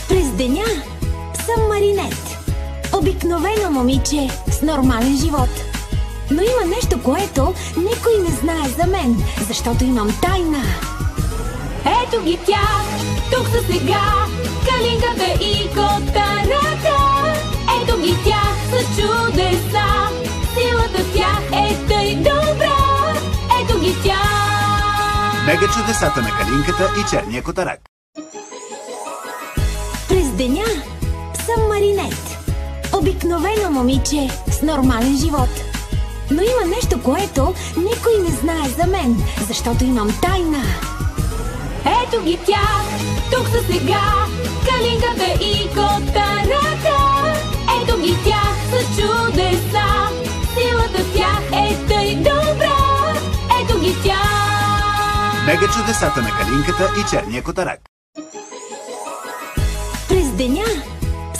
През деня съм Маринет. Обикновено момиче с нормален живот. Но има нещо, което никой не знае за мен, защото имам тайна. Ето ги тях, тук са сега, Калинката и Котарата. Ето ги тях са чудеса, силата в тях е тъй добра. Ето ги тях. Мега чудесата на Калинката и черния котарак. През деня съм Маринет. Обикновено момиче с нормален живот. Но има нещо, което никой не знае за мен, защото имам тайна. Ето ги тях, тук са сега, Калинката и Котарата. Ето ги тях са чудеса, силата в тях е тъй добра. Ето ги тях. Мега чудесата на Калинката и черния котарак. През деня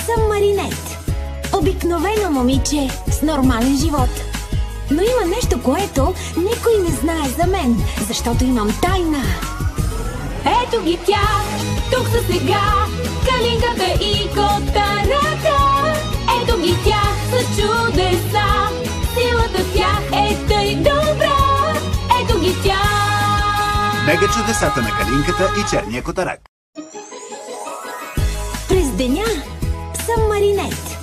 съм Маринет. Обикновено момиче с нормален живот. Но има нещо, което никой не знае за мен, защото имам тайна. Ето ги тях, тук са сега, Калинката и Котарата. Ето ги тях са чудеса, силата в тях е тъй добра. Ето ги тях. Мега чудесата на Калинката и черния котарак. През деня съм Маринет.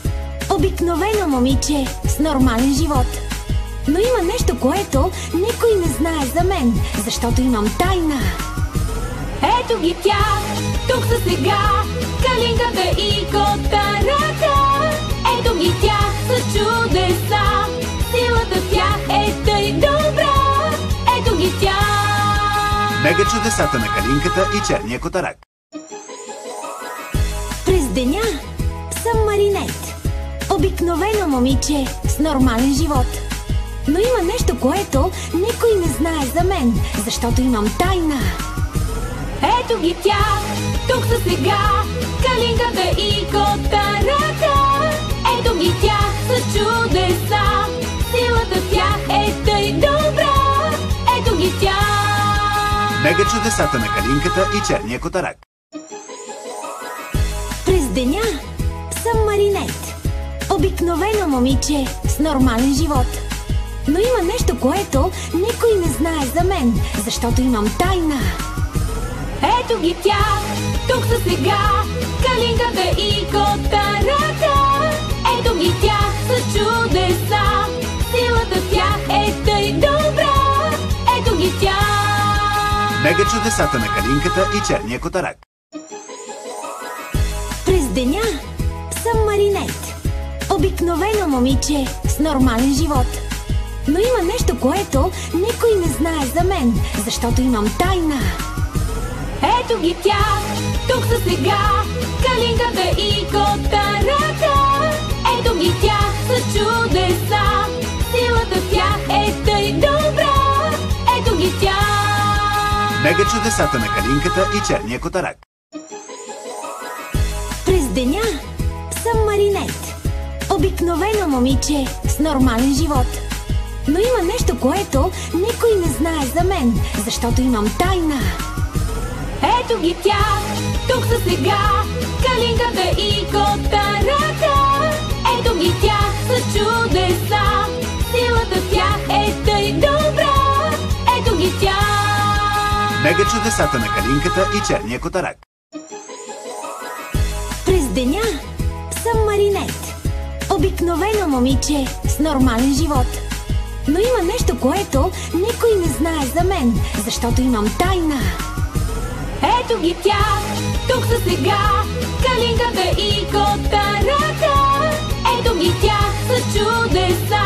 Обикновено момиче с нормален живот. Но има нещо, което никой не знае за мен, защото имам тайна. Ето ги тях, тук са сега, Калинката и Котарата. Ето ги тях са чудеса, силата в тях е тъй добра. Ето ги тях. Мега чудесата на Калинката и черния котарак. През деня съм Маринет. Обикновено момиче с нормален живот. Но има нещо, което никой не знае за мен, защото имам тайна. Ето ги тях, тук са сега, Калинката и Котарата. Ето ги тях са чудеса, силата в тях е тъй добра. Ето ги тях. Мега чудесата на Калинката и черния котарак. През деня съм Маринет. Обикновено момиче с нормален живот. Но има нещо, което никой не знае за мен, защото имам тайна. Ето ги тях, тук са сега, Калинката и Котарата. Ето ги тях са чудеса, силата в тях е тъй добра. Ето ги тях. Мега чудесата на Калинката и черния котарак. През деня съм Маринет. Обикновено момиче с нормален живот. Но има нещо, което никой не знае за мен, защото имам тайна. Ето ги тях, тук са сега, Калинката и Котарата. Ето ги тях са чудеса, силата в тях е тъй добра. Ето ги тях. Мега чудесата на Калинката и черния котарак. През деня съм Маринет. Обикновено момиче с нормален живот. Но има нещо, което никой не знае за мен, защото имам тайна. Ето ги тях, тук са сега, Калинката и Котарата. Ето ги тях са чудеса, силата в тях е тъй добра. Ето ги тях. Мега чудесата на Калинката и черния котарак. През деня съм Маринет. Обикновено момиче с нормален живот. Но има нещо, което никой не знае за мен, защото имам тайна. Ето ги тях, тук са сега, Калинката и Котарата. Ето ги тях са чудеса,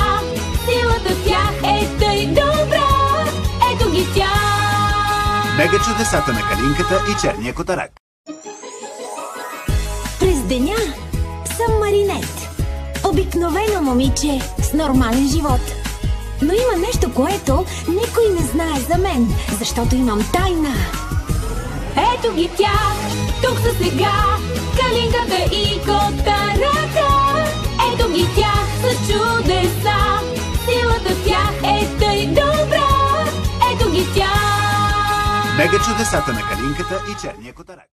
силата в тях е тъй добра. Ето ги тях. Мега чудесата на Калинката и черния котарак. През деня съм Маринет. Обикновено момиче с нормален живот. Но има нещо, което никой не знае за мен, защото имам тайна. Ето ги тях, тук са сега, Калинката и Котарата. Ето ги тях са чудеса, силата в тях е тъй добра. Ето ги тях. Мега чудесата на Калинката и черния котарак.